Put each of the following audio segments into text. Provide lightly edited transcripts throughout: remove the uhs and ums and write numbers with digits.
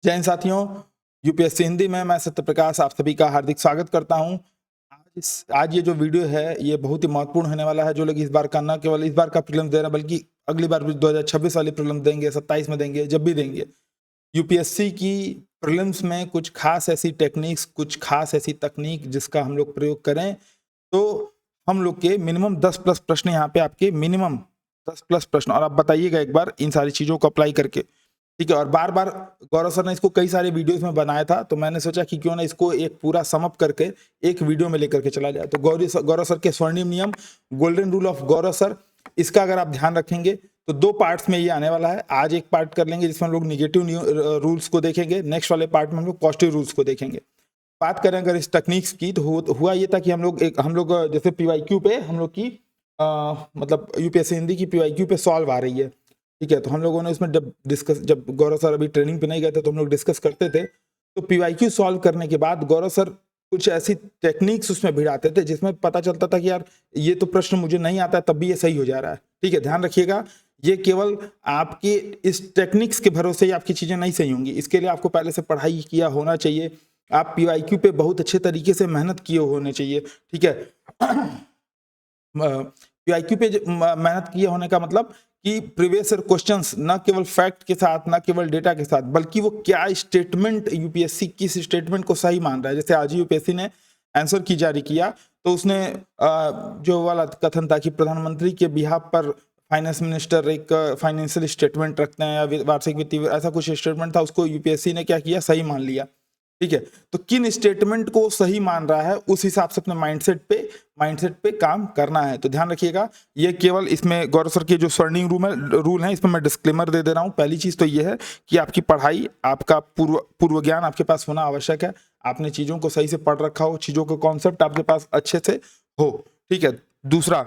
जय हिंद साथियों, यूपीएससी हिंदी में मैं सत्यप्रकाश आप सभी का हार्दिक स्वागत करता हूं। आज ये जो वीडियो है ये बहुत ही महत्वपूर्ण होने वाला है। जो लोग इस बार का न केवल इस बार का प्रीलिम्स दे रहे हैं बल्कि अगली बार भी 2026 वाली प्रीलिम्स देंगे, 27 में देंगे, जब भी देंगे, यूपीएससी की प्रीलिम्स में कुछ खास ऐसी टेक्निक्स, कुछ खास ऐसी तकनीक जिसका हम लोग प्रयोग करें तो हम लोग के मिनिमम 10 प्लस प्रश्न यहाँ पे आपके मिनिमम 10 प्लस प्रश्न, और आप बताइएगा एक बार इन सारी चीज़ों को अप्लाई करके, ठीक है। और बार बार गौरव सर ने इसको कई सारे वीडियोस में बनाया था, तो मैंने सोचा कि क्यों ना इसको एक पूरा समअप करके एक वीडियो में लेकर के चला जाए। तो गौरव सर के स्वर्णिम नियम, golden rule of Gaurav sir, इसका अगर आप ध्यान रखेंगे तो 2 पार्ट्स में ये आने वाला है। आज एक पार्ट कर लेंगे जिसमें हम लोग निगेटिव रूल्स को देखेंगे, नेक्स्ट वाले पार्ट में हम लोग पॉजिटिव रूल्स को देखेंगे। बात करें अगर इस टेक्निक्स की तो हुआ ये था कि हम लोग जैसे पीवाईक्यू पे हम लोग की मतलब यूपीएससी हिंदी की पीवाईक्यू पे सॉल्व आ रही है, ठीक है। तो हम लोगों ने उसमें जब गौरव सर अभी ट्रेनिंग पे नहीं गए थे तो हम लोग डिस्कस करते थे। तो पीवाईक्यू सॉल्व करने के बाद गौरव सर कुछ ऐसी टेक्निक्स उसमें भिड़ाते थे जिसमें पता चलता था कि यार ये तो प्रश्न मुझे नहीं आता है, तब भी ये सही हो जा रहा है, ठीक है। ध्यान रखिएगा, ये केवल आपके इस टेक्निक्स के भरोसे ही आपकी चीज़ें नहीं सही होंगी। इसके लिए आपको पहले से पढ़ाई किया होना चाहिए, आप पीवाईक्यू पे बहुत अच्छे तरीके से मेहनत किए होने चाहिए, ठीक है। पीवाईक्यू पे मेहनत किए होने का मतलब कि प्रीवियस ईयर क्वेश्चंस न केवल फैक्ट के साथ, न केवल डेटा के साथ, बल्कि वो क्या स्टेटमेंट यूपीएससी किस स्टेटमेंट को सही मान रहा है। जैसे आज यूपीएससी ने आंसर की जारी किया तो उसने जो वाला कथन था कि प्रधानमंत्री के बिहाफ पर फाइनेंस मिनिस्टर एक फाइनेंशियल स्टेटमेंट रखते हैं या वार्षिक वित्तीय, ऐसा कुछ स्टेटमेंट था, उसको यूपीएससी ने क्या किया, सही मान लिया, ठीक है। तो किन स्टेटमेंट को सही मान रहा है उस हिसाब से अपने माइंडसेट पे काम करना है। तो ध्यान रखिएगा, ये केवल इसमें गौरव सर के जो स्वर्णिम रूल है इसमें मैं डिस्क्लेमर दे रहा हूँ। पहली चीज तो ये है कि आपकी पढ़ाई, आपका पूर्व ज्ञान आपके पास होना आवश्यक है। आपने चीजों को सही से पढ़ रखा हो, चीजों के कॉन्सेप्ट आपके पास अच्छे से हो, ठीक है। दूसरा,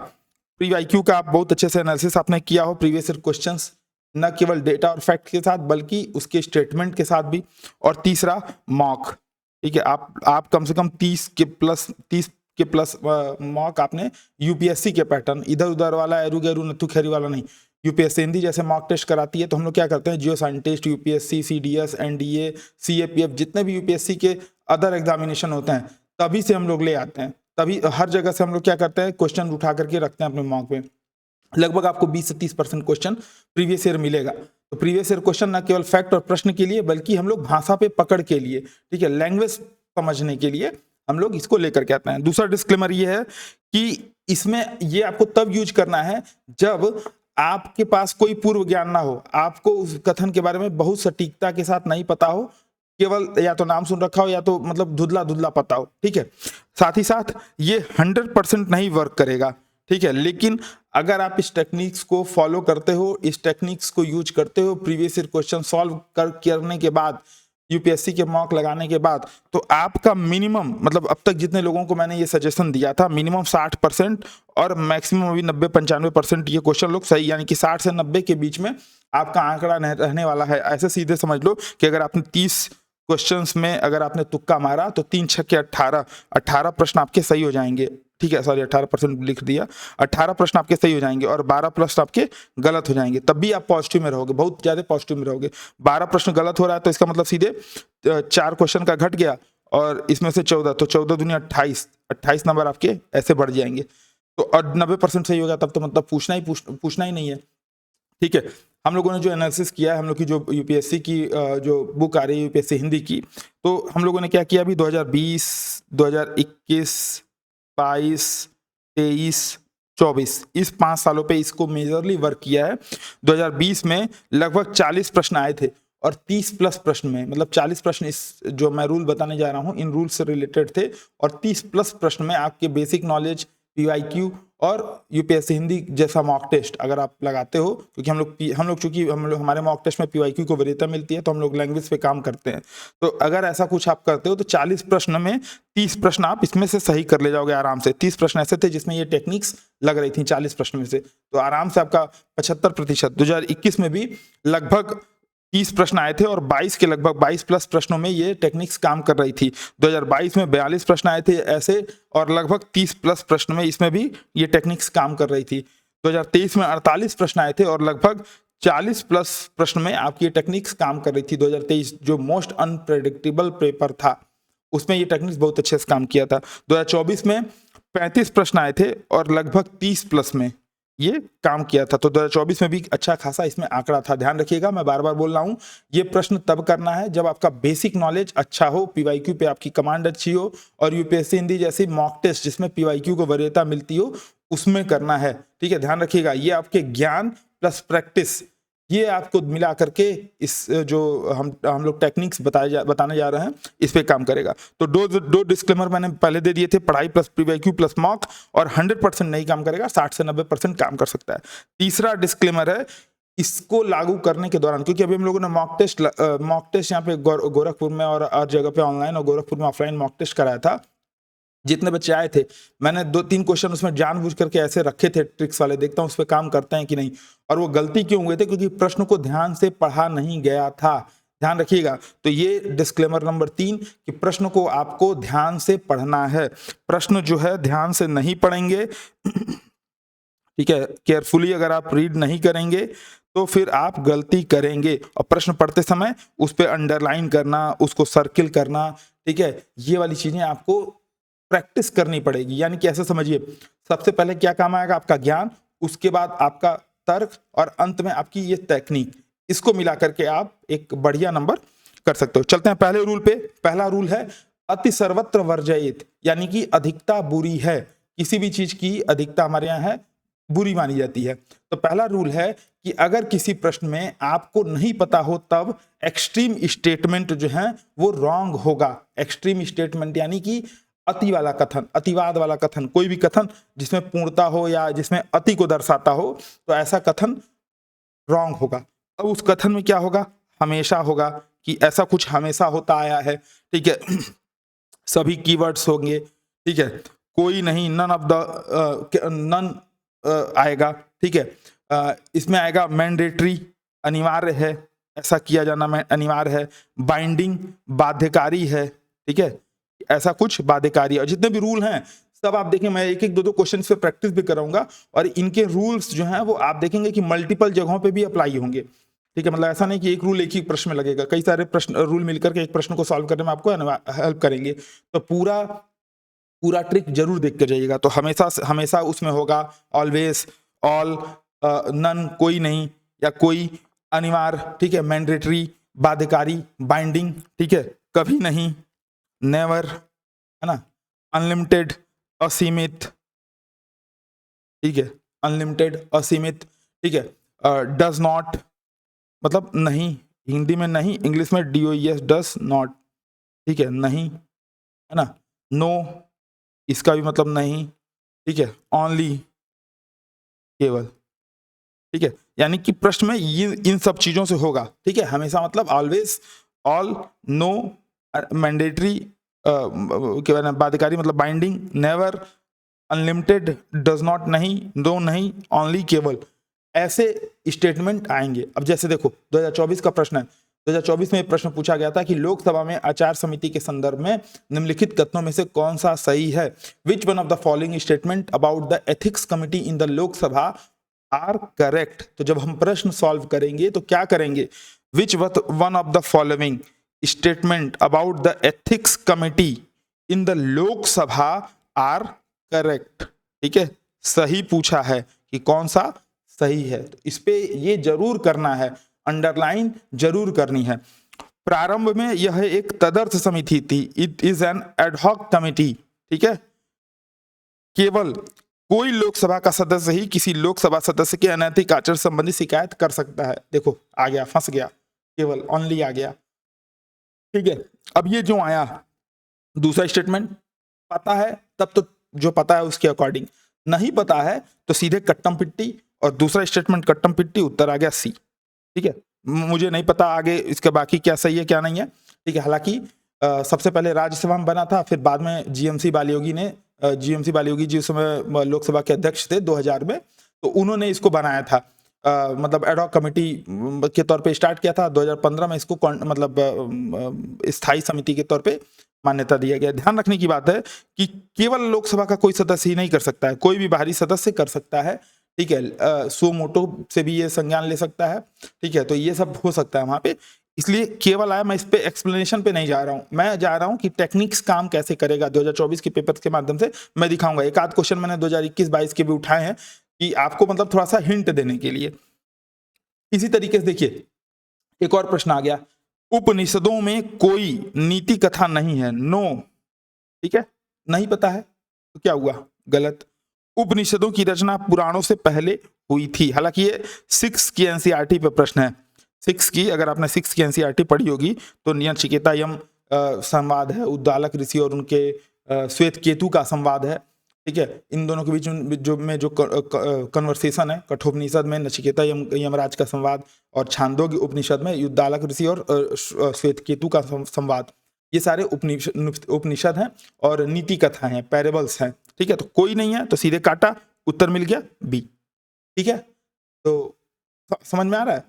पीवाईक्यू का आप बहुत अच्छे से एनालिसिस आपने किया हो, प्रीवियस ईयर क्वेश्चंस न केवल डेटा और फैक्ट के साथ बल्कि उसके स्टेटमेंट के साथ भी। और तीसरा, मॉक, ठीक है। आप कम से कम 30 के प्लस मॉक आपने यूपीएससी के पैटर्न, इधर उधर वाला एरू गैरू नत्थु खैरी वाला नहीं। यूपीएससी हिंदी जैसे मॉक टेस्ट कराती है तो हम लोग क्या करते हैं, जियो scientist, UPSC, CDS, NDA, CAPF, जितने भी यूपीएससी के अदर एग्जामिनेशन होते हैं तभी से हम लोग ले आते हैं। तभी हर जगह से हम लोग क्या करते हैं, क्वेश्चन उठा करके रखते हैं अपने मॉक में। लगभग आपको 20 से 30% क्वेश्चन प्रीवियस ईयर मिलेगा। तो प्रीवियस ईयर क्वेश्चन ना केवल फैक्ट और प्रश्न के लिए बल्कि हम लोग भाषा पे पकड़ के लिए, ठीक है, लैंग्वेज समझने के लिए हम लोग इसको लेकर के आते हैं। दूसरा डिस्क्लेमर ये है कि इसमें ये आपको तब यूज करना है जब आपके पास कोई पूर्व ज्ञान ना हो, आपको उस कथन के बारे में बहुत सटीकता के साथ नहीं पता हो, केवल या तो नाम सुन रखा हो या तो मतलब धुंधला धुंधला पता हो, ठीक है। साथ ही साथ ये 100% नहीं वर्क करेगा, ठीक है। लेकिन अगर आप इस टेक्निक्स को फॉलो करते हो, इस टेक्निक्स को यूज करते हो, प्रीवियस ईयर क्वेश्चन सॉल्व करने के बाद, यूपीएससी के मॉक लगाने के बाद, तो आपका मिनिमम, मतलब अब तक जितने लोगों को मैंने ये सजेशन दिया था, मिनिमम 60% और मैक्सिमम अभी 90-95% ये क्वेश्चन लोग सही, यानी कि 60 से 90 के बीच में आपका आंकड़ा रहने वाला है। ऐसे सीधे समझ लो कि अगर आपने 30 क्वेश्चंस में अगर आपने तुक्का मारा तो 3 छक्के 18 प्रश्न आपके सही हो जाएंगे, ठीक है। सॉरी, 18% लिख दिया, 18 प्रश्न आपके सही हो जाएंगे और 12 प्रश्न आपके गलत हो जाएंगे। तब भी आप पॉजिटिव में रहोगे, बहुत ज्यादा पॉजिटिव में रहोगे। 12 प्रश्न गलत हो रहा है तो इसका मतलब सीधे 4 क्वेश्चन का घट गया और इसमें से 14, तो 14 दूनी 28 नंबर आपके ऐसे बढ़ जाएंगे। तो और 90% सही होगा तब तो मतलब पूछना ही नहीं है, ठीक है। हम लोगों ने जो एनालिसिस किया है, हम लोग की जो यूपीएससी की जो बुक आ रही है यूपीएससी हिंदी की, तो हम लोगों ने क्या किया, अभी 2020, 2021, 22, 23, 24, इस 5 सालों पे इसको मेजरली वर्क किया है। 2020 में लगभग 40 प्रश्न आए थे और 30 प्लस प्रश्न में, मतलब 40 प्रश्न इस जो मैं रूल बताने जा रहा हूँ इन रूल से रिलेटेड थे और 30 प्लस प्रश्न में आपके बेसिक नॉलेज, पीवाईक्यू और यूपीएससी हिंदी जैसा मॉक टेस्ट अगर आप लगाते हो, क्योंकि हम लोग चूंकि हमारे मॉक टेस्ट में पीवाईक्यू को वरीयता मिलती है तो हम लोग लैंग्वेज पे काम करते हैं। तो अगर ऐसा कुछ आप करते हो तो 40 प्रश्न में 30 प्रश्न आप इसमें से सही कर ले जाओगे आराम से। 30 प्रश्न ऐसे थे जिसमें ये टेक्निक्स लग रही थी 40 प्रश्न में से, तो आराम से आपका 75%। 2021 में भी लगभग 30 प्रश्न आए थे और 22 के लगभग 22 प्लस प्रश्नों में ये टेक्निक्स काम कर रही थी। 2022 में 42 प्रश्न आए थे ऐसे और लगभग 30 प्लस प्रश्न में इसमें भी ये टेक्निक्स काम कर रही थी। 2023 में 48 प्रश्न आए थे और लगभग 40 प्लस प्रश्न में आपकी ये टेक्निक्स काम कर रही थी। 2023 जो मोस्ट अनप्रेडिक्टेबल पेपर था उसमें ये टेक्निक्स बहुत अच्छे से काम किया था। 2024 में 35 प्रश्न आए थे और लगभग 30 प्लस में ये काम किया था। तो 2024 में भी अच्छा खासा इसमें आंकड़ा था। ध्यान रखिएगा, मैं बार बार बोल रहा हूँ, ये प्रश्न तब करना है जब आपका बेसिक नॉलेज अच्छा हो, पीवाईक्यू पे आपकी कमांड अच्छी हो, और यूपीएससी हिंदी जैसी मॉक टेस्ट जिसमें पीवाईक्यू को वरीयता मिलती हो उसमें करना है। ठीक है, ध्यान रखिएगा, ये आपके ज्ञान प्लस प्रैक्टिस ये आपको मिला करके इस जो हम लोग टेक्निक्स बताने जा रहे हैं इस पे काम करेगा। तो दो डिस्क्लेमर मैंने पहले दे दिए थे, पढ़ाई प्लस प्रीवाईक्यू प्लस मॉक, और 100% नहीं काम करेगा, 60 से 90% काम कर सकता है। तीसरा डिस्क्लेमर है, इसको लागू करने के दौरान, क्योंकि अभी हम लोगों ने मॉक टेस्ट यहाँ पे गोरखपुर में और हर जगह पे ऑनलाइन और गोरखपुर में ऑफलाइन मॉक टेस्ट कराया था। जितने बच्चे आए थे मैंने 2-3 क्वेश्चन उसमें जानबूझ करके ऐसे रखे थे ट्रिक्स वाले, देखता हूं उस पर काम करते हैं कि नहीं। और वो गलती क्यों हुए थे? क्योंकि प्रश्न को ध्यान से पढ़ा नहीं गया था। ध्यान रखिएगा, तो ये डिस्क्लेमर नंबर 3 कि प्रश्न को आपको ध्यान से पढ़ना है। प्रश्न जो है ध्यान से नहीं पढ़ेंगे ठीक है, केयरफुली अगर आप रीड नहीं करेंगे तो फिर आप गलती करेंगे। और प्रश्न पढ़ते समय उस पर अंडरलाइन करना, उसको सर्किल करना, ठीक है, ये वाली चीजें आपको प्रैक्टिस करनी पड़ेगी। यानी कि ऐसे समझिए, सबसे पहले क्या काम आएगा? आपका ज्ञान, उसके बाद आपका तर्क, और अंत में आपकी ये टेक्निक। इसको मिला करके आप एक बढ़िया नंबर कर सकते हो। चलते हैं पहले रूल पे। पहला रूल है अति सर्वत्र वर्जयेत, यानी कि अधिकता बुरी है। किसी भी चीज की अधिकता हमारे यहाँ है बुरी मानी जाती है। तो पहला रूल है कि अगर किसी प्रश्न में आपको नहीं पता हो तब एक्सट्रीम स्टेटमेंट जो है वो रॉन्ग होगा। एक्सट्रीम स्टेटमेंट यानी कि अति वाला कथन, अतिवाद वाला कथन, कोई भी कथन जिसमें पूर्णता हो या जिसमें अति को दर्शाता हो, तो ऐसा कथन रॉन्ग होगा। अब उस कथन में क्या होगा? हमेशा होगा कि ऐसा कुछ हमेशा होता आया है। ठीक है, सभी कीवर्ड्स होंगे। ठीक है, कोई नहीं, नन ऑफ द नन आएगा। ठीक है, इसमें आएगा मैंडेटरी, अनिवार्य है, ऐसा किया जाना अनिवार्य है। बाइंडिंग, बाध्यकारी है। ठीक है, ऐसा कुछ बाध्यकारी। और जितने भी रूल हैं सब आप देखें, मैं एक एक दो क्वेश्चन पे प्रैक्टिस भी कराऊंगा, और इनके रूल्स जो हैं वो आप देखेंगे कि मल्टीपल जगहों पे भी अप्लाई होंगे। ठीक है, मतलब ऐसा नहीं कि एक रूल एक ही प्रश्न में लगेगा, कई सारे प्रश्न रूल मिलकर के एक प्रश्न को सॉल्व करने में आपको हेल्प करेंगे। तो पूरा ट्रिक जरूर देख कर जाइएगा। तो हमेशा उसमें होगा ऑलवेज, ऑल, नन, कोई नहीं या कोई, अनिवार्य, ठीक है, मैंडेटरी, बाध्यकारी, बाइंडिंग, ठीक है, कभी नहीं, नेवर, है ना, अनलिमिटेड, असीमित, ठीक है, अनलिमिटेड, असीमित, ठीक है, डज नॉट मतलब नहीं, हिंदी में नहीं, इंग्लिश में DOES, डज नॉट, ठीक है, नहीं, है ना, नो, इसका भी मतलब नहीं, ठीक है, ओनली, केवल। ठीक है, यानी कि प्रश्न में ये इन सब चीजों से होगा। ठीक है, हमेशा मतलब ऑलवेज, ऑल, नो, मैंडेटरी, बाध्यकारी मतलब binding, never, unlimited, does not नहीं, नो नहीं, ओनली, केवल, ऐसे स्टेटमेंट आएंगे। अब जैसे देखो 2024 का प्रश्न है, 2024 में प्रश्न पूछा गया था कि लोकसभा में आचार समिति के संदर्भ में निम्नलिखित कथनों में से कौन सा सही है? Which one of the following statement about the ethics committee in the Lok Sabha are correct? तो जब हम प्रश्न सॉल्व करेंगे तो क्या करेंगे? Which one of the following statement about the ethics committee in the Lok Sabha are correct? ठीक है, सही पूछा है कि कौन सा सही है। तो इस पे ये जरूर करना है, अंडरलाइन जरूर करनी है। प्रारंभ में यह एक तदर्थ समिति थी, it is an ad hoc committee. ठीक है, केवल कोई लोकसभा का सदस्य ही किसी लोकसभा सदस्य के अनैतिक आचरण संबंधी शिकायत कर सकता है। देखो आ गया, फंस गया, केवल ओनली आ गया। ठीक है, अब ये जो आया दूसरा स्टेटमेंट, पता है तब तो जो पता है उसके अकॉर्डिंग, नहीं पता है तो सीधे कट्टम पिट्टी, और दूसरा स्टेटमेंट कट्टम पिट्टी, उत्तर आ गया सी। ठीक है, मुझे नहीं पता आगे इसके बाकी क्या सही है क्या नहीं है। ठीक है, हालांकि सबसे पहले राज्यसभा में बना था, फिर बाद में जीएमसी बालियोगी जी उस समय लोकसभा के अध्यक्ष थे 2000 में, तो उन्होंने इसको बनाया था, मतलब एडहॉक कमेटी के तौर पे स्टार्ट किया था। 2015 में इसको मतलब स्थायी समिति के तौर पे मान्यता दिया गया। ध्यान रखने की बात है कि केवल लोकसभा का कोई सदस्य ही नहीं कर सकता है, कोई भी बाहरी सदस्य कर सकता है। ठीक है, सो मोटो से भी ये संज्ञान ले सकता है, ठीक है, तो ये सब हो सकता है वहां पे। इसलिए केवल आया, मैं इस पे एक्सप्लेनेशन पे नहीं जा रहा हूं, मैं जा रहा हूं कि टेक्निक्स काम कैसे करेगा 2024 के पेपर के माध्यम से मैं दिखाऊंगा। एक आध क्वेश्चन मैंने 2021-22 के भी उठाए हैं कि आपको मतलब थोड़ा सा हिंट देने के लिए। इसी तरीके से देखिए एक और प्रश्न आ गया, उपनिषदों में कोई नीति कथा नहीं है, नो, ठीक है, नहीं पता है तो क्या हुआ, गलत। उपनिषदों की रचना पुराणों से पहले हुई थी, हालांकि ये 6 की एनसीईआरटी पे प्रश्न है, 6 की, अगर आपने 6 की एनसीईआरटी पढ़ी होगी तो नचिकेता यम संवाद है, उद्दालक ऋषि और उनके श्वेत केतु का संवाद है, ठीक है, इन दोनों के बीच जो कन्वर्सेशन है, कठोपनिषद में नचिकेता यमराज का संवाद और छांदोग्य उपनिषद में उद्दालक ऋषि और श्वेत केतु का संवाद, ये सारे उपनिषद हैं और नीति कथा हैं, पैरेबल्स हैं, ठीक है, तो कोई नहीं है तो सीधे काटा, उत्तर मिल गया बी, ठीक है, तो समझ में आ रहा है।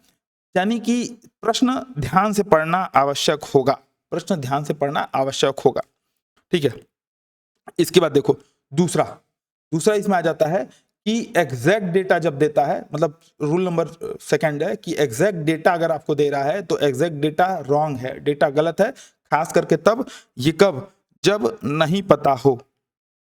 यानी कि प्रश्न ध्यान से पढ़ना आवश्यक होगा, प्रश्न ध्यान से पढ़ना आवश्यक होगा, ठीक है। इसके बाद देखो दूसरा इसमें आ जाता है कि एग्जैक्ट डेटा जब देता है, मतलब रूल नंबर सेकंड है कि एग्जैक्ट डेटा अगर आपको दे रहा है तो एग्जैक्ट डेटा रॉन्ग है, डेटा गलत है, खास करके तब, ये कब, जब नहीं पता हो,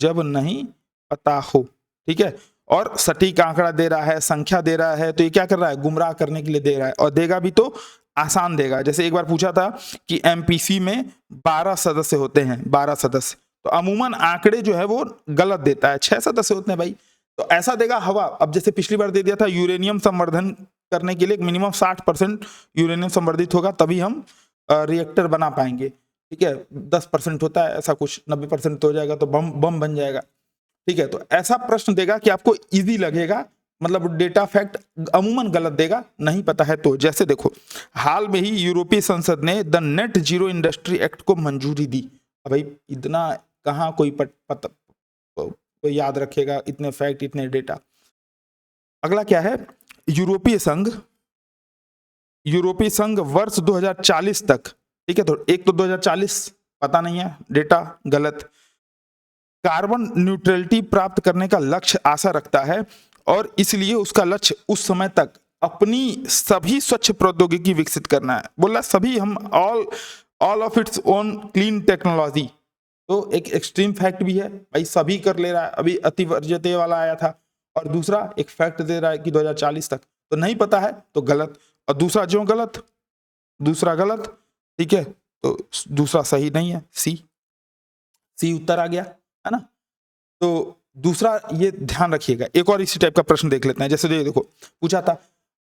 जब नहीं पता हो, ठीक है, और सटीक आंकड़ा दे रहा है, संख्या दे रहा है, तो ये क्या कर रहा है, गुमराह करने के लिए दे रहा है, और देगा भी तो आसान देगा। जैसे एक बार पूछा था कि एमपीसी में 12 सदस्य होते हैं, 12 सदस्य, तो अमूमन आंकड़े जो है वो गलत देता है, 6 सदस्य होते हैं भाई, तो ऐसा देगा हवा। अब जैसे पिछली बार दे दिया था यूरेनियम संवर्धन करने के लिए मिनिमम 60% यूरेनियम संवर्धित होगा तभी हम रिएक्टर बना पाएंगे, ठीक है, 10% होता है ऐसा कुछ, 90% हो जाएगा तो बम बन जाएगा, ठीक है, तो ऐसा प्रश्न देगा कि आपको इजी लगेगा, मतलब डेटा फैक्ट अमूमन गलत देगा, नहीं पता है तो। जैसे देखो हाल में ही यूरोपीय संसद ने the net zero industry act को मंजूरी दी, अब भाई इतना कहाँ कोई याद रखेगा इतने फैक्ट इतने डेटा। अगला क्या है, यूरोपीय संघ वर्ष 2040 तक, ठीक है, तो एक तो 2040 पता नहीं है, डेटा गलत, कार्बन न्यूट्रलिटी प्राप्त करने का लक्ष्य आशा रखता है और इसलिए उसका लक्ष्य उस समय तक अपनी सभी स्वच्छ प्रौद्योगिकी विकसित करना है, बोला सभी, हम all of its own clean technology, तो एक एक्सट्रीम फैक्ट भी है भाई, सभी कर ले रहा है, अभी अतिवर्ज्यते वाला आया था, और दूसरा एक फैक्ट दे रहा है कि 2040 तक, तो नहीं पता है तो गलत, और दूसरा जो गलत, दूसरा गलत, ठीक है, तो दूसरा सही नहीं है, सी उत्तर आ गया, है ना। तो दूसरा ये ध्यान रखिएगा, एक और इसी टाइप का प्रश्न देख लेते हैं। जैसे देखो पूछा था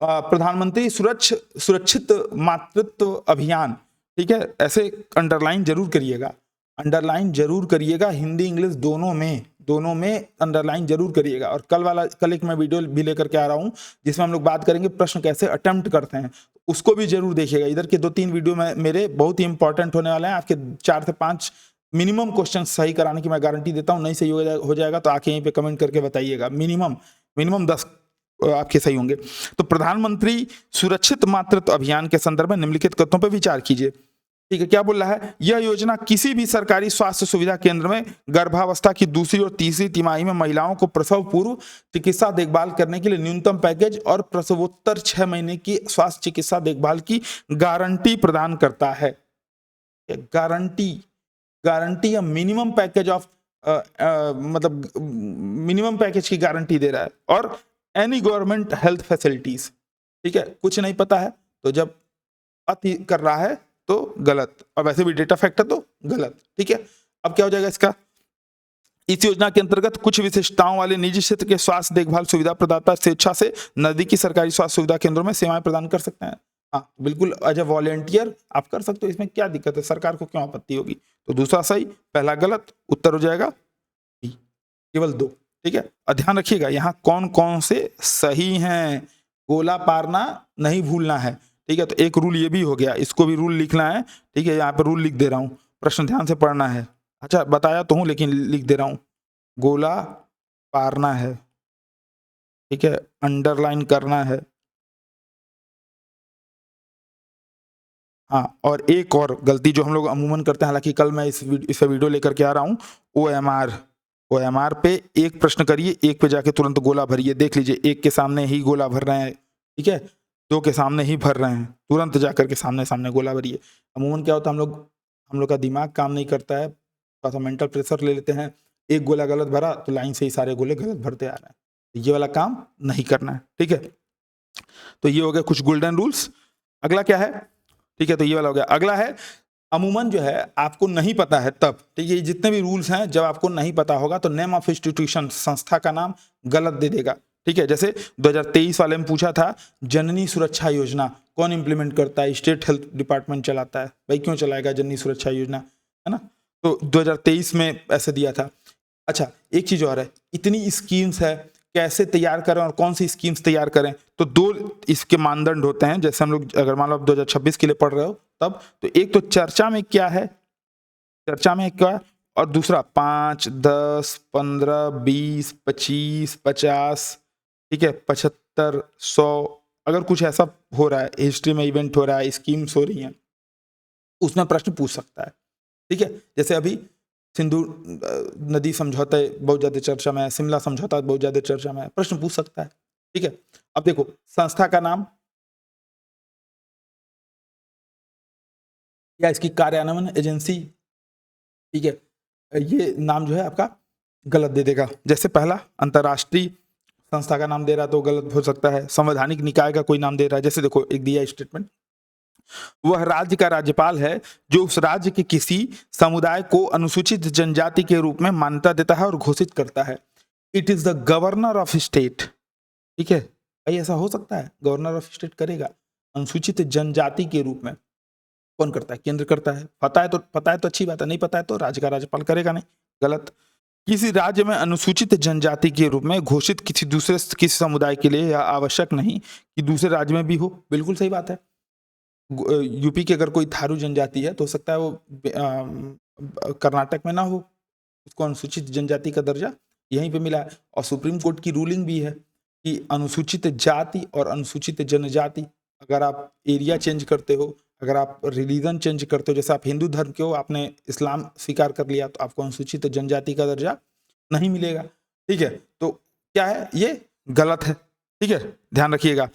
प्रधानमंत्री सुरक्षित मातृत्व अभियान, ठीक है, ऐसे अंडरलाइन जरूर करिएगा, अंडरलाइन जरूर करिएगा, हिंदी इंग्लिश दोनों में अंडरलाइन जरूर करिएगा। और कल एक मैं वीडियो भी लेकर के आ रहा हूं जिसमें हम लोग बात करेंगे प्रश्न कैसे अटेम्प्ट करते हैं, उसको भी जरूर देखिएगा। इधर के 2-3 वीडियो में मेरे बहुत ही इंपॉर्टेंट होने वाले हैं, आपके 4 से 5 मिनिमम क्वेश्चन सही कराने की मैं गारंटी देता हूं, नहीं सही हो जाएगा तो आके यहीं पे कमेंट करके बताइएगा, मिनिमम 10 आपके सही होंगे। तो प्रधानमंत्री सुरक्षित मातृत्व अभियान के संदर्भ में निम्नलिखित कथनों पर विचार कीजिए, ठीक है, क्या बोल रहा है, यह योजना किसी भी सरकारी स्वास्थ्य सुविधा केंद्र में गर्भावस्था की दूसरी और तीसरी तिमाही में महिलाओं को प्रसव पूर्व चिकित्सा देखभाल करने के लिए न्यूनतम पैकेज और प्रसवोत्तर 6 महीने की स्वास्थ्य चिकित्सा देखभाल की गारंटी प्रदान करता है। गारंटी या मिनिमम पैकेज ऑफ मतलब मिनिमम पैकेज की गारंटी दे रहा है, और एनी गवर्नमेंट हेल्थ फैसिलिटीज, ठीक है, कुछ नहीं पता है तो जब अति कर रहा है तो गलत, और वैसे भी डेटा फैक्ट है तो गलत, ठीक है। अब क्या हो जाएगा इसका, इस योजना के अंतर्गत कुछ विशिष्टताओं वाले निजी क्षेत्र के स्वास्थ्य देखभाल सुविधा प्रदाता स्वेच्छा से नजदीकी सरकारी स्वास्थ्य सुविधा केंद्रों में सेवाएं प्रदान कर सकते हैं। हाँ बिल्कुल, एज ए वॉलेंटियर आप कर सकते हो, इसमें क्या दिक्कत है, सरकार को क्यों आपत्ति होगी। तो दूसरा सही, पहला गलत, उत्तर हो जाएगा बी, केवल 2, ठीक है। और ध्यान रखिएगा यहाँ कौन कौन से सही हैं, गोला पारना नहीं भूलना है, ठीक है। तो एक रूल ये भी हो गया, इसको भी रूल लिखना है, ठीक है, यहाँ पे रूल लिख दे रहा हूँ, प्रश्न ध्यान से पढ़ना है, अच्छा बताया तो हूँ लेकिन लिख दे रहा हूँ, गोला पारना है, ठीक है, अंडरलाइन करना है, हाँ। और एक और गलती जो हम लोग अमूमन करते हैं, हालांकि कल मैं इस वीडियो लेकर के आ रहा हूँ, OMR पे एक प्रश्न करिए, एक पे जाके तुरंत गोला भरिए, देख लीजिए एक के सामने ही गोला भर रहे हैं, ठीक है, दो के सामने ही भर रहे हैं, तुरंत जाकर के सामने सामने गोला भरिए। अमूमन क्या होता है, हम लोग का दिमाग काम नहीं करता है, थोड़ा सा मेंटल प्रेशर ले लेते हैं, एक गोला गलत भरा तो लाइन से ही सारे गोले गलत भरते आ रहे हैं, ये वाला काम नहीं करना है, ठीक है। तो ये हो गया कुछ गोल्डन रूल्स। अगला क्या है, ठीक है, तो ये वाला हो गया। अगला है अमूमन जो है आपको नहीं पता है तब, ठीक है, जितने भी रूल्स हैं जब आपको नहीं पता होगा तो नेम ऑफ इंस्टीट्यूशन, संस्था का नाम गलत दे देगा, ठीक है। जैसे 2023 वाले में पूछा था जननी सुरक्षा योजना कौन इंप्लीमेंट करता है, स्टेट हेल्थ डिपार्टमेंट चलाता है, भाई क्यों चलाएगा जननी सुरक्षा योजना, है ना, तो 2023 में ऐसे दिया था। अच्छा, एक चीज और है, इतनी स्कीम्स है, कैसे तैयार करें और कौन सी स्कीम्स तैयार करें, तो दो इसके मानदंड होते हैं। जैसे हम लोग अगर मान लो 2026 के लिए पढ़ रहे हो तब, तो एक तो चर्चा में क्या है, चर्चा में क्या है, और दूसरा 5, 10, 15, 20, 25, 50, ठीक है, 75, 100, अगर कुछ ऐसा हो रहा है, हिस्ट्री में इवेंट हो रहा है, स्कीम्स हो रही हैं, उसमें प्रश्न पूछ सकता है, ठीक है। जैसे अभी सिंधु नदी समझौता बहुत ज्यादा चर्चा में है, शिमला समझौता बहुत ज्यादा चर्चा में है, प्रश्न पूछ सकता है, ठीक है। अब देखो संस्था का नाम या इसकी कार्यान्वयन एजेंसी, ठीक है, ये नाम जो है आपका गलत दे देगा। जैसे पहला अंतरराष्ट्रीय संस्था का नाम दे रहा है तो गलत हो सकता है, संवैधानिक निकाय का कोई नाम दे रहा है, जैसे देखो एक दिया स्टेटमेंट, वह राज्य का राज्यपाल है जो उस राज्य के किसी समुदाय को अनुसूचित जनजाति के रूप में मान्यता देता है और घोषित करता है। It is the governor of state, ठीक है, भाई ऐसा हो सकता है, गवर्नर ऑफ स्टेट करेगा, अनुसूचित जनजाति के रूप में कौन करता है, केंद्र करता है। पता है तो अच्छी बात है, नहीं पता है तो राज्य का राज्यपाल करेगा नहीं, गलत। किसी राज्य में अनुसूचित जनजाति के रूप में घोषित किसी समुदाय के लिए यह आवश्यक नहीं कि दूसरे राज्य में भी हो, बिल्कुल सही बात है। यूपी की अगर कोई थारू जनजाति है तो हो सकता है वो कर्नाटक में ना हो, उसको अनुसूचित जनजाति का दर्जा यहीं पे मिला है। और सुप्रीम कोर्ट की रूलिंग भी है कि अनुसूचित जाति और अनुसूचित जनजाति, अगर आप एरिया चेंज करते हो, अगर आप रिलीजन चेंज करते हो, जैसे आप हिंदू धर्म के हो, आपने इस्लाम स्वीकार कर लिया, तो आपको अनुसूचित जनजाति का दर्जा नहीं मिलेगा, ठीक है। तो क्या है, ये गलत है, ठीक है, ध्यान रखिएगा,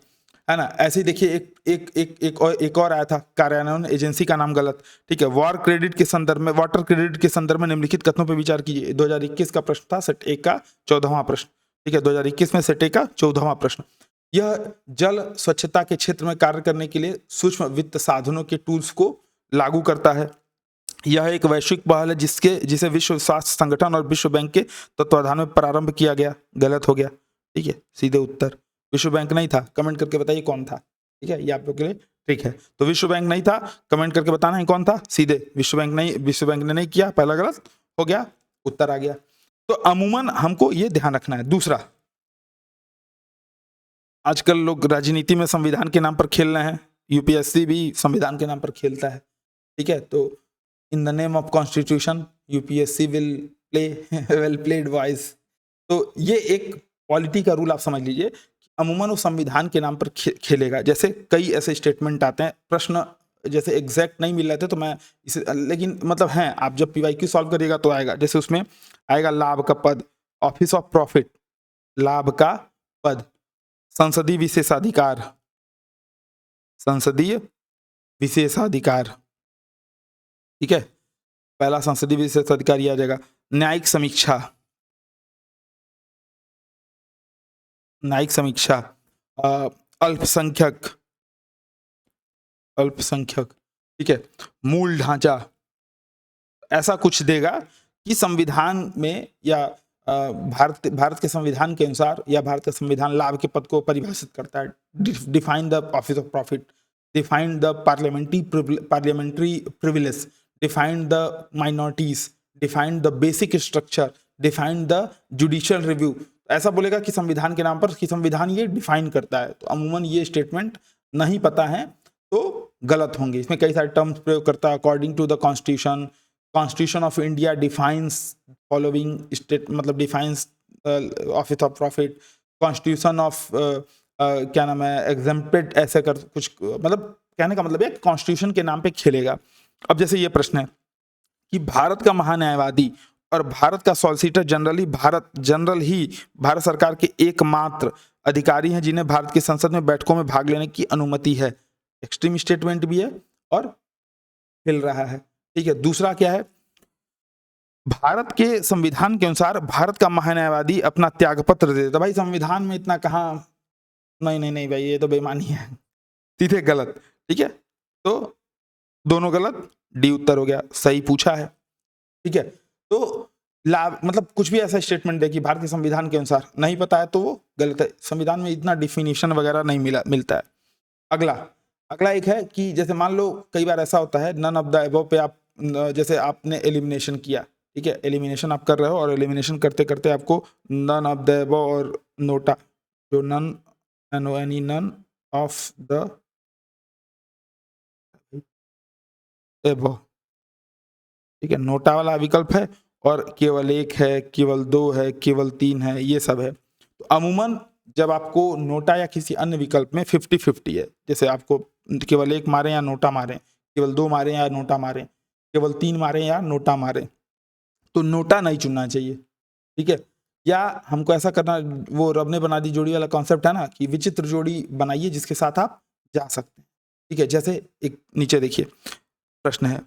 है ना। ऐसे ही देखिए एक और आया था, कार्यान्वयन एजेंसी का नाम गलत, ठीक है। वाटर क्रेडिट के संदर्भ में निम्नलिखित कथनों पर विचार कीजिए। 2021 का प्रश्न था, सेट 1 का 14वां प्रश्न, ठीक है, 2021 में सेट 1 का 14वां प्रश्न। यह जल स्वच्छता के क्षेत्र में कार्य करने के लिए सूक्ष्म वित्त साधनों के टूल्स को लागू करता है। यह एक वैश्विक पहल है जिसे विश्व स्वास्थ्य संगठन और विश्व बैंक के तत्वाधान में प्रारंभ किया गया, गलत हो गया, ठीक है, सीधे उत्तर विश्व बैंक नहीं था, कमेंट करके बताइए कौन था, ठीक है, ये आप लोग के लिए ठीक है। तो विश्व बैंक नहीं था, कमेंट करके बताना है कौन था, सीधे विश्व बैंक ने नहीं किया, पहला गलत हो गया, उत्तर आ गया। तो अमूमन हमको ये ध्यान रखना है। दूसरा, आजकल लोग राजनीति में संविधान के नाम पर खेल रहे हैं, यूपीएससी भी संविधान के नाम पर खेलता है, ठीक है। तो in the name of constitution UPSC will play well played voice. तो ये एक पॉलिटी का रूल आप समझ लीजिए, अमूमन वो संविधान के नाम पर खेलेगा। जैसे कई ऐसे स्टेटमेंट आते हैं, प्रश्न जैसे एग्जैक्ट नहीं मिल रहे थे तो मैं इसे, लेकिन मतलब हैं, आप जब पीवाईक्यू सॉल्व करिएगा तो आएगा। जैसे उसमें आएगा लाभ का पद, ऑफिस ऑफ प्रॉफिट, लाभ का पद, संसदीय विशेषाधिकार, संसदीय विशेषाधिकार, ठीक है, पहला संसदीय विशेषाधिकार ये आ जाएगा। न्यायिक समीक्षा, न्यायिक समीक्षा, अल्पसंख्यक, अल्पसंख्यक, ठीक है, मूल ढांचा, ऐसा कुछ देगा कि संविधान में या भारत के संविधान के अनुसार, या भारत का संविधान लाभ के पद को परिभाषित करता है। Define the office of profit, define the parliamentary privilege, define the minorities, define the basic structure, define the judicial review. ऐसा बोलेगा कि संविधान के नाम पर, कि संविधान ये डिफाइन करता है। तो अमूमन ये स्टेटमेंट नहीं पता है तो गलत होंगे। इसमें कई सारे टर्म्स प्रयोग करता है, according to the constitution, constitution of India defines following state, मतलब defines office of profit, constitution of क्या नाम है एग्जेम्प्टेड, ऐसे कर कुछ, मतलब कहने का मतलब है कॉन्स्टिट्यूशन के नाम पे खेलेगा। अब जैसे ये प्रश्न है कि भारत का महान्यायवादी और भारत का सॉलिसिटर जनरल ही भारत सरकार के एकमात्र अधिकारी हैं जिन्हें भारत की संसद में बैठकों में भाग लेने की अनुमति है। एक्सट्रीम स्टेटमेंट भी है और हिल रहा है। ठीक है, दूसरा क्या है, भारत के संविधान के अनुसार भारत का महान्यायवादी अपना त्यागपत्र दे देता। भाई संविधान में इतना कहाँ, नहीं नहीं नहीं भाई ये तो बेईमानी है, सीधे गलत। ठीक है, तो दोनों गलत, डी उत्तर हो गया, सही पूछा है। ठीक है, तो लाभ मतलब कुछ भी ऐसा स्टेटमेंट दे कि भारत के संविधान के अनुसार, नहीं पता है तो वो गलत है। संविधान में इतना डिफिनीशन वगैरह नहीं मिलता है। अगला एक है कि जैसे मान लो कई बार ऐसा होता है नन ऑफ द अबव पे आप, जैसे आपने एलिमिनेशन किया, ठीक है, एलिमिनेशन आप कर रहे हो और एलिमिनेशन करते करते आपको नन ऑफ द अबव और नोटा, जो नन ऑफ द अबव, ठीक है, नोटा वाला विकल्प है और केवल एक है, केवल दो है, केवल तीन है, ये सब है। तो अमूमन जब आपको नोटा या किसी अन्य विकल्प में 50-50 है, जैसे आपको केवल एक मारे या नोटा मारे, केवल दो मारे या नोटा मारे, केवल तीन मारे या नोटा मारे, तो नोटा नहीं चुनना चाहिए। ठीक है, या हमको ऐसा करना, वो रब ने बना दी जोड़ी वाला कॉन्सेप्ट है ना, कि विचित्र जोड़ी बनाइए जिसके साथ आप जा सकते हैं। ठीक है, जैसे एक नीचे देखिए प्रश्न है,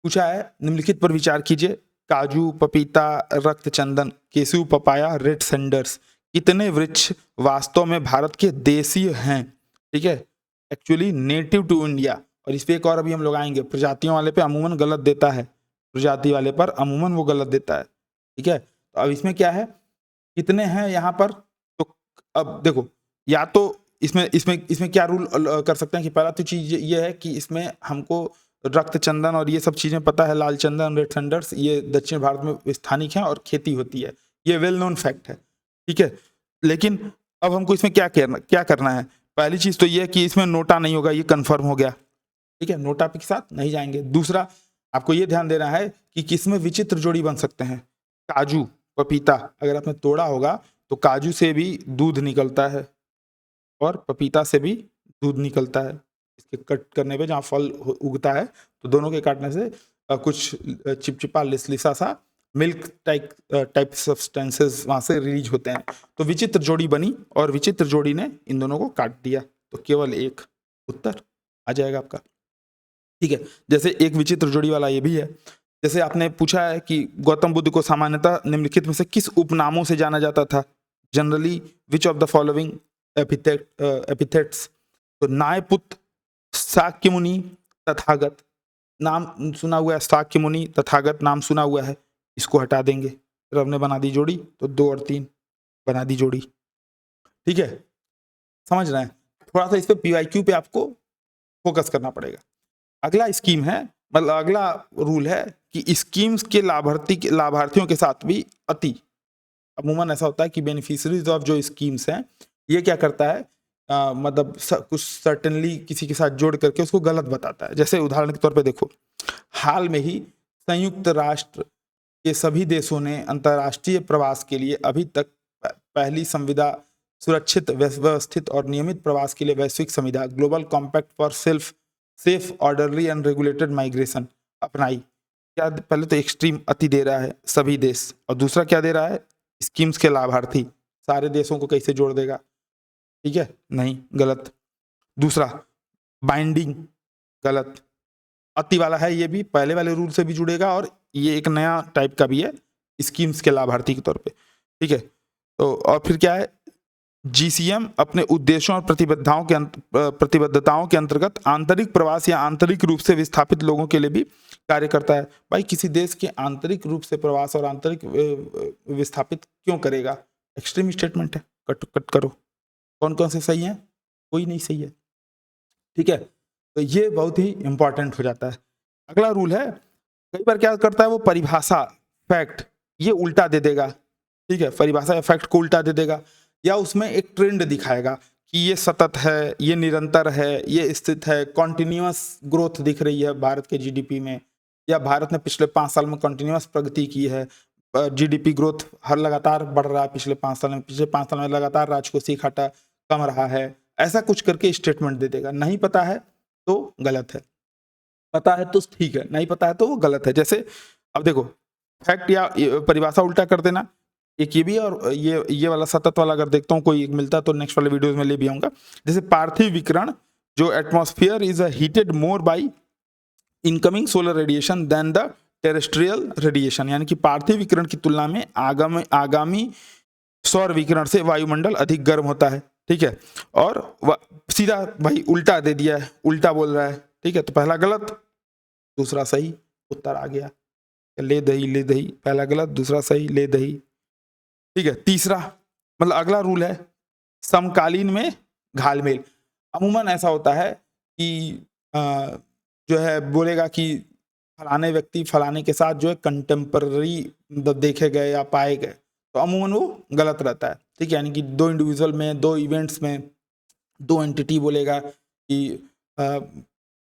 पूछा है निम्नलिखित पर विचार कीजिए, काजू, पपीता, रक्त चंदन, केसू, पपाया, रेड सेंडर्स, कितने वृक्ष वास्तव में भारत के देशीय हैं? ठीक है, एक्चुअली नेटिव टू इंडिया। और इस पे एक और अभी हम लोग आएंगे, प्रजातियों वाले पे अमूमन गलत देता है, प्रजाति वाले पर अमूमन वो गलत देता है। ठीक है, तो अब इसमें क्या है, कितने हैं यहाँ पर, तो अब देखो, या तो इसमें क्या रूल कर सकते हैं कि पहला तो चीज ये है कि इसमें हमको रक्त चंदन और ये सब चीजें पता है, लाल चंदन, रेड थंडर्स, ये दक्षिण भारत में स्थानिक हैं और खेती होती है, ये वेल नोन फैक्ट है। ठीक है, लेकिन अब हमको इसमें क्या करना है, पहली चीज तो ये है कि इसमें नोटा नहीं होगा, ये कंफर्म हो गया। ठीक है, नोटा के साथ नहीं जाएंगे। दूसरा आपको ये ध्यान देना है कि किसमें विचित्र जोड़ी बन सकते हैं, काजू, पपीता, अगर आपने तोड़ा होगा तो काजू से भी दूध निकलता है और पपीता से भी दूध निकलता है। इसके कट करने पे जहाँ फल उगता है तो दोनों के काटने से कुछ चिपचिपा लिसलिसा सा मिल्क टाइप सब्सटेंसेस वहाँ से रिलीज होते हैं। तो विचित्र जोड़ी बनी और विचित्र जोड़ी ने इन दोनों को काट दिया, तो केवल एक उत्तर आ जाएगा आपका। ठीक है, जैसे एक विचित्र जोड़ी वाला ये भी है, जैसे आपने पूछा है कि गौतम बुद्ध को सामान्यतः निम्नलिखित में से किस उपनामों से जाना जाता था, generally which of the following epithets, तो नायपुत्र, शाक्य मुनि, तथागत, नाम सुना हुआ है, शाक्य मुनि, तथागत नाम सुना हुआ है, इसको हटा देंगे। रब ने बना दी जोड़ी तो 2 और 3 बना दी जोड़ी। ठीक है, समझ रहे हैं, थोड़ा सा इस पे पीवाईक्यू पे आपको फोकस करना पड़ेगा। अगला स्कीम है, मतलब अगला रूल है कि स्कीम्स के लाभार्थियों के साथ भी अति, अमूमन ऐसा होता है कि बेनिफिशियरीज ऑफ जो स्कीम्स हैं ये क्या करता है, मतलब कुछ सर्टेनली किसी के साथ जोड़ करके उसको गलत बताता है। जैसे उदाहरण के तौर पे देखो, हाल में ही संयुक्त राष्ट्र के सभी देशों ने अंतर्राष्ट्रीय प्रवास के लिए अभी तक पहली संविदा, सुरक्षित, व्यवस्थित और नियमित प्रवास के लिए वैश्विक संविदा, global compact for safe, orderly and regulated migration अपनाई। क्या, पहले तो एक्सट्रीम अति दे रहा है सभी देश, और दूसरा क्या दे रहा है, स्कीम्स के लाभार्थी, सारे देशों को कैसे जोड़ देगा। ठीक है, नहीं, गलत। दूसरा बाइंडिंग, गलत। अति वाला है ये भी पहले वाले रूल से भी जुड़ेगा और ये एक नया टाइप का भी है स्कीम्स के लाभार्थी के तौर पे। ठीक है, तो और फिर क्या है, जीसीएम अपने उद्देश्यों और प्रतिबद्धताओं के अंतर्गत आंतरिक प्रवास या आंतरिक रूप से विस्थापित लोगों के लिए भी कार्य करता है। भाई किसी देश के आंतरिक रूप से प्रवास और आंतरिक विस्थापित क्यों करेगा, एक्सट्रीम स्टेटमेंट है, कट करो। कौन कौन से सही है, कोई नहीं सही है। ठीक है, तो ये बहुत ही इंपॉर्टेंट हो जाता है। अगला रूल है, कई बार क्या करता है वो परिभाषा, फैक्ट, ये उल्टा दे देगा। ठीक है, परिभाषा या फैक्ट को उल्टा दे देगा, या उसमें एक ट्रेंड दिखाएगा कि ये सतत है, ये निरंतर है, ये स्थित है, कॉन्टिन्यूअस ग्रोथ दिख रही है भारत के जीडीपी में, या भारत ने पिछले 5 साल में कॉन्टिन्यूअस प्रगति की है, जीडीपी ग्रोथ हर लगातार बढ़ रहा है पिछले 5 साल में, पिछले 5 साल में लगातार राजकोषीय घाटा कम रहा है, ऐसा कुछ करके स्टेटमेंट दे देगा। नहीं पता है तो गलत है, पता है तो ठीक है, नहीं पता है तो वो गलत है। जैसे अब देखो, फैक्ट या परिभाषा उल्टा कर देना, एक ये भी है, और ये वाला सतत वाला अगर देखता हूँ कोई मिलता है तो नेक्स्ट वाले वीडियोस में ले भी आऊंगा। जैसे पार्थिव विकिरण, जो atmosphere is heated more by incoming solar radiation then the terrestrial radiation, यानी कि पार्थिव विकिरण की तुलना में आगामी सौर विकिरण से वायुमंडल अधिक गर्म होता है। ठीक है, और सीधा भाई उल्टा दे दिया है, उल्टा बोल रहा है। ठीक है, तो पहला गलत दूसरा सही, उत्तर आ गया। ले दही, पहला गलत दूसरा सही, ले दही। ठीक है, तीसरा मतलब अगला रूल है समकालीन में घालमेल। अमूमन ऐसा होता है कि जो है बोलेगा कि फलाने व्यक्ति फलाने के साथ जो है कंटेम्पररी देखे गए या पाए गए, तो अमूमन वो गलत रहता है। ठीक है, यानी कि दो इंडिविजुअल में, दो इवेंट्स में, दो एंटिटी बोलेगा कि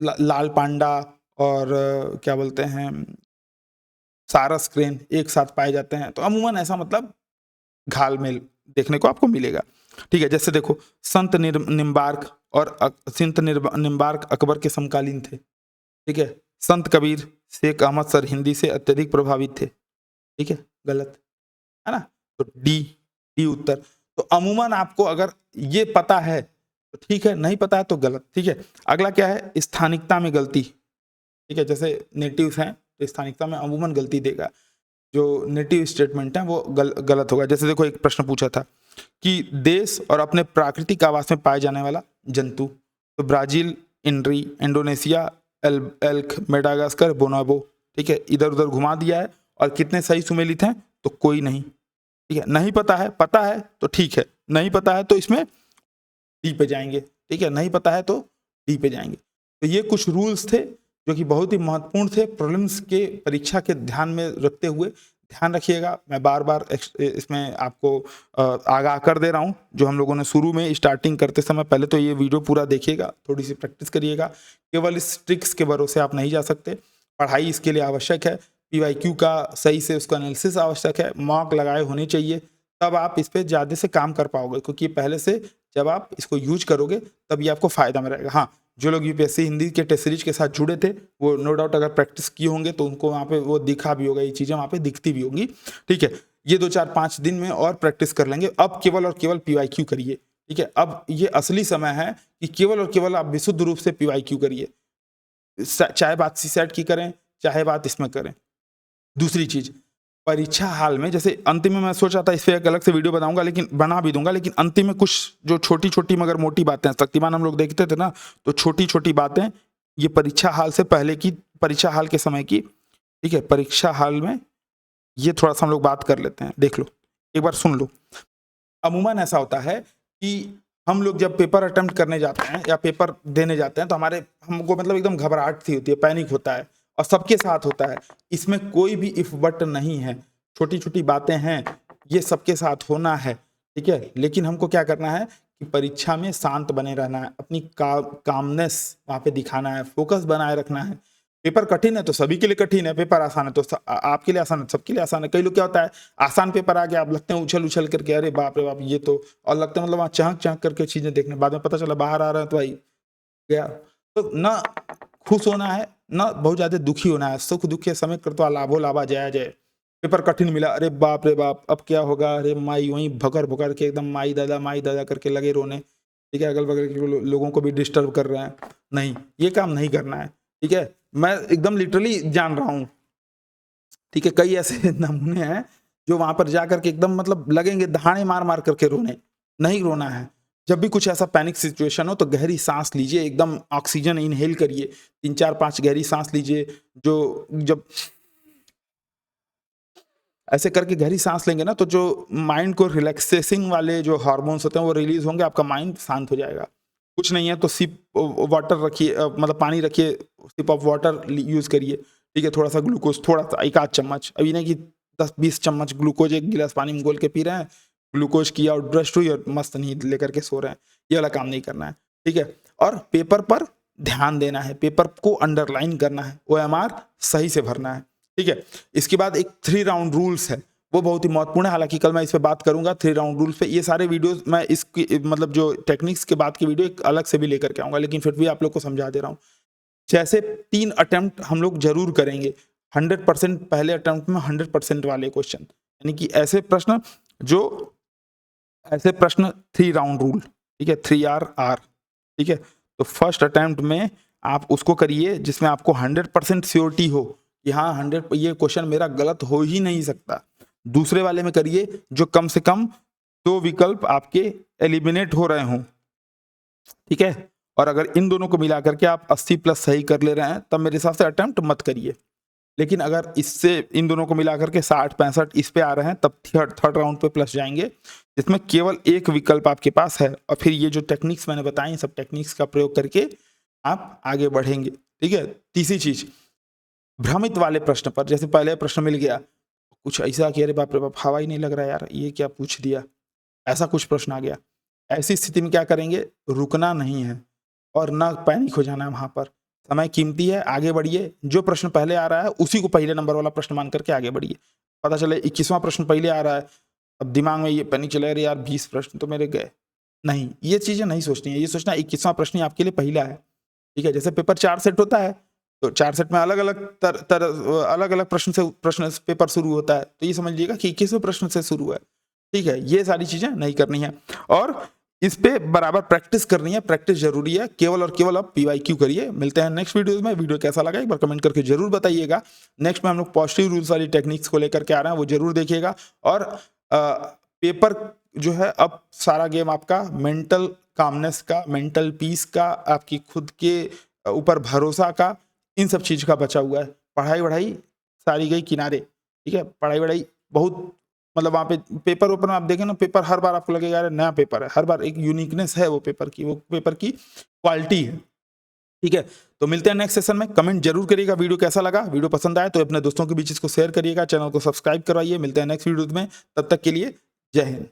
लाल पांडा और क्या बोलते हैं सारस क्रेन एक साथ पाए जाते हैं, तो अमूमन ऐसा मतलब घालमेल देखने को आपको मिलेगा। ठीक है, जैसे देखो संत निम्बार्क और निम्बार्क अकबर के समकालीन थे। ठीक है, संत कबीर शेख अहमद सर हिंदी से अत्यधिक प्रभावित थे। ठीक है, गलत है ना, तो डी उत्तर। तो अमूमन आपको अगर ये पता है तो ठीक है, नहीं पता है तो गलत। ठीक है, अगला क्या है स्थानिकता में गलती। ठीक है, जैसे नेटिव्स हैं तो स्थानिकता में अमूमन गलती देगा, जो नेटिव स्टेटमेंट है वो गलत होगा। जैसे देखो एक प्रश्न पूछा था कि देश और अपने प्राकृतिक आवास में पाए जाने वाला जंतु, तो Brazil, indri, Indonesia, elk, Madagascar, bonobo. ठीक है, इधर उधर घुमा दिया है, और कितने सही सुमेलित हैं तो कोई नहीं। ठीक है, नहीं पता है, पता है तो ठीक है, नहीं पता है तो इसमें डी पे जाएंगे। ठीक है, नहीं पता है तो डी पे जाएंगे। तो ये कुछ रूल्स थे जो कि बहुत ही महत्वपूर्ण थे प्रीलिम्स के परीक्षा के ध्यान में रखते हुए। ध्यान रखिएगा, मैं बार बार इसमें आपको आगाह कर दे रहा हूँ, जो हम लोगों ने शुरू में स्टार्टिंग करते समय पहले तो ये वीडियो पूरा देखिएगा, थोड़ी सी प्रैक्टिस करिएगा। केवल इस ट्रिक्स के भरोसे आप नहीं जा सकते, पढ़ाई इसके लिए आवश्यक है, PYQ का सही से उसका एनालिसिस आवश्यक है, मॉक लगाए होने चाहिए, तब आप इस पर ज़्यादा से काम कर पाओगे, क्योंकि पहले से जब आप इसको यूज करोगे तब ये आपको फायदा में रहेगा। हाँ, जो लोग UPSC हिंदी के टेस्ट सीरीज के साथ जुड़े थे वो नो डाउट अगर प्रैक्टिस किए होंगे तो उनको वहाँ पे वो दिखा भी होगा, ये चीज़ें वहाँ पे दिखती भी होंगी। ठीक है, ये 2-4-5 दिन में और प्रैक्टिस कर लेंगे। अब केवल और केवल PYQ करिए। ठीक है, अब ये असली समय है कि केवल और केवल आप विशुद्ध रूप से PYQ करिए, चाहे बात CSAT की करें चाहे बात इसमें करें। दूसरी चीज, परीक्षा हाल में जैसे अंतिम में मैं सोचा था इस पर एक अलग से वीडियो बनाऊंगा, लेकिन बना भी दूंगा, लेकिन अंतिम में कुछ जो छोटी छोटी मगर मोटी बातें, शक्तिमान हम लोग देखते थे ना, तो छोटी छोटी बातें ये परीक्षा हाल से पहले की, परीक्षा हाल के समय की। ठीक है, परीक्षा हाल में ये थोड़ा सा हम लोग बात कर लेते हैं, देख लो एक बार, सुन लो। अमूमन ऐसा होता है कि हम लोग जब पेपर अटेम्प्ट करने जाते हैं या पेपर देने जाते हैं तो हमको मतलब एकदम घबराहट सी होती है, पैनिक होता है, और सबके साथ होता है। इसमें कोई भी इफ बट नहीं है, छोटी छोटी बातें हैं, ये सबके साथ होना है। ठीक है, लेकिन हमको क्या करना है कि परीक्षा में शांत बने रहना है, अपनी कामनेस वहाँ पे दिखाना है, फोकस बनाए रखना है। पेपर कठिन है तो सभी के लिए कठिन है, पेपर आसान है तो आपके लिए आसान है, सबके लिए आसान है। कई लोग क्या होता है, आसान पेपर आ गया, आप लगते हैं उछल उछल करके, अरे बाप रे बाप ये तो, और लगता है मतलब वहाँ चहक चहक करके चीजें देखने, बाद में पता चला बाहर आ रहे हैं तो भाई गया। तो ना खुश होना है ना बहुत ज्यादा दुखी होना है, सुख दुख के समय कर तो लाभो लाभा जया जय। पेपर कठिन मिला, अरे बाप रे बाप अब क्या होगा, अरे माई वहीं भकर भकर के एकदम माई दादा करके लगे रोने। ठीक है, अगल बगल के लोगों को भी डिस्टर्ब कर रहे हैं, नहीं, ये काम नहीं करना है। ठीक है, मैं एकदम लिटरली जान रहा हूँ। ठीक है, कई ऐसे नमूने हैं जो वहां पर जाकर के एकदम मतलब लगेंगे दहाड़े मार मार करके रोने, नहीं रोना है। जब भी कुछ ऐसा पैनिक सिचुएशन हो तो गहरी सांस लीजिए, एकदम ऑक्सीजन इनहेल करिए, 3-4-5 गहरी सांस लीजिए, जो जब ऐसे करके गहरी सांस लेंगे ना तो जो माइंड को रिलैक्सेसिंग वाले जो हार्मोन्स होते हैं वो रिलीज होंगे, आपका माइंड शांत हो जाएगा। कुछ नहीं है तो सिप वाटर रखिए, मतलब पानी रखिए, सिप ऑफ वाटर यूज करिए। ठीक है, थोड़ा सा ग्लूकोज, थोड़ा सा 1-8 चम्मच, अभी नहीं कि 10-20 चम्मच ग्लूकोज एक गिलास पानी में घोल के पी रहे हैं, ग्लूकोज किया और ब्रश हुई और मस्त नींद लेकर के सो रहे हैं, ये वाला काम नहीं करना है। ठीक है, और पेपर पर ध्यान देना है, पेपर को अंडरलाइन करना है, OMR सही से भरना है। ठीक है, इसके बाद एक 3 राउंड रूल्स है, वो बहुत ही महत्वपूर्ण है, हालांकि कल मैं इस पे बात करूंगा 3 राउंड रूल्स पे। ये सारे वीडियोस मैं इसकी मतलब जो टेक्निक्स के बाद की वीडियो एक अलग से भी लेकर के आऊंगा, लेकिन फिर भी आप लोग को समझा दे रहा हूँ। जैसे 3 अटेम्प्ट हम लोग जरूर करेंगे, 100% पहले अटेम्प्ट में 100% वाले क्वेश्चन, यानी कि ऐसे प्रश्न 3 राउंड रूल, ठीक है, 3RR, ठीक है। तो फर्स्ट अटेम्प्ट में आप उसको करिए जिसमें आपको 100% श्योरिटी हो कि हाँ 100 ये क्वेश्चन मेरा गलत हो ही नहीं सकता। दूसरे वाले में करिए जो कम से कम 2 विकल्प आपके एलिमिनेट हो रहे हों, ठीक है। और अगर इन दोनों को मिला करके आप 80+ सही कर ले रहे हैं तब मेरे हिसाब से अटेम्प्ट मत करिए। लेकिन अगर इससे इन दोनों को मिला करके 60-65 इस पे आ रहे हैं तब थर्ड राउंड पे प्लस जाएंगे, जिसमें केवल एक विकल्प आपके पास है। और फिर ये जो टेक्निक्स मैंने बताई सब टेक्निक्स का प्रयोग करके आप आगे बढ़ेंगे, ठीक है। तीसरी चीज, भ्रमित वाले प्रश्न पर, जैसे पहले प्रश्न मिल गया कुछ ऐसा कि अरे बाप रे बाप हवा ही नहीं लग रहा यार, ये क्या पूछ दिया, ऐसा कुछ प्रश्न आ गया। ऐसी स्थिति में क्या करेंगे, रुकना नहीं है और ना पैनिक हो जाना है। वहां पर समय कीमती है, आगे बढ़िए। जो प्रश्न पहले आ रहा है उसी को पहले नंबर वाला प्रश्न मान करके आगे बढ़िए। पता चले 21वां प्रश्न पहले आ रहा है, अब दिमाग में ये पैनिक चले अरे यार 20 प्रश्न तो मेरे गए। नहीं, ये चीजें नहीं सोचनी है, ये सोचना 21वां प्रश्न ही आपके लिए पहला है, ठीक है। जैसे पेपर 4 सेट होता है तो 4 सेट में अलग अलग प्रश्न से पेपर शुरू होता है, तो ये समझ लीजिएगा कि 21वें प्रश्न से शुरू है, ठीक है। ये सारी चीजें नहीं करनी है और इस पे बराबर प्रैक्टिस करनी है, प्रैक्टिस जरूरी है। केवल और केवल आप PYQ करिए। मिलते हैं नेक्स्ट वीडियो में। वीडियो कैसा लगा एक बार कमेंट करके जरूर बताइएगा। नेक्स्ट में हम लोग पॉजिटिव रूल्स वाली टेक्निक्स को लेकर के आ रहे हैं, वो जरूर देखिएगा। और पेपर जो है अब सारा गेम आपका मेंटल कामनेस का, मेंटल पीस का, आपकी खुद के ऊपर भरोसा का, इन सब चीज का बचा हुआ है। पढ़ाई वढ़ाई सारी गई किनारे, ठीक है। पढ़ाई वढ़ाई बहुत मतलब वहाँ पे पेपर ओपर में आप देखें ना, पेपर हर बार आपको लगेगा यार नया पेपर है, हर बार एक यूनिकनेस है वो पेपर की क्वालिटी है, ठीक है। तो मिलते हैं नेक्स्ट सेशन में। कमेंट जरूर करिएगा वीडियो कैसा लगा। वीडियो पसंद आए तो अपने दोस्तों के बीच इसको शेयर करिएगा, चैनल को सब्सक्राइब करवाइए। मिलते हैं नेक्स्ट वीडियो में, तब तक के लिए जय हिंद।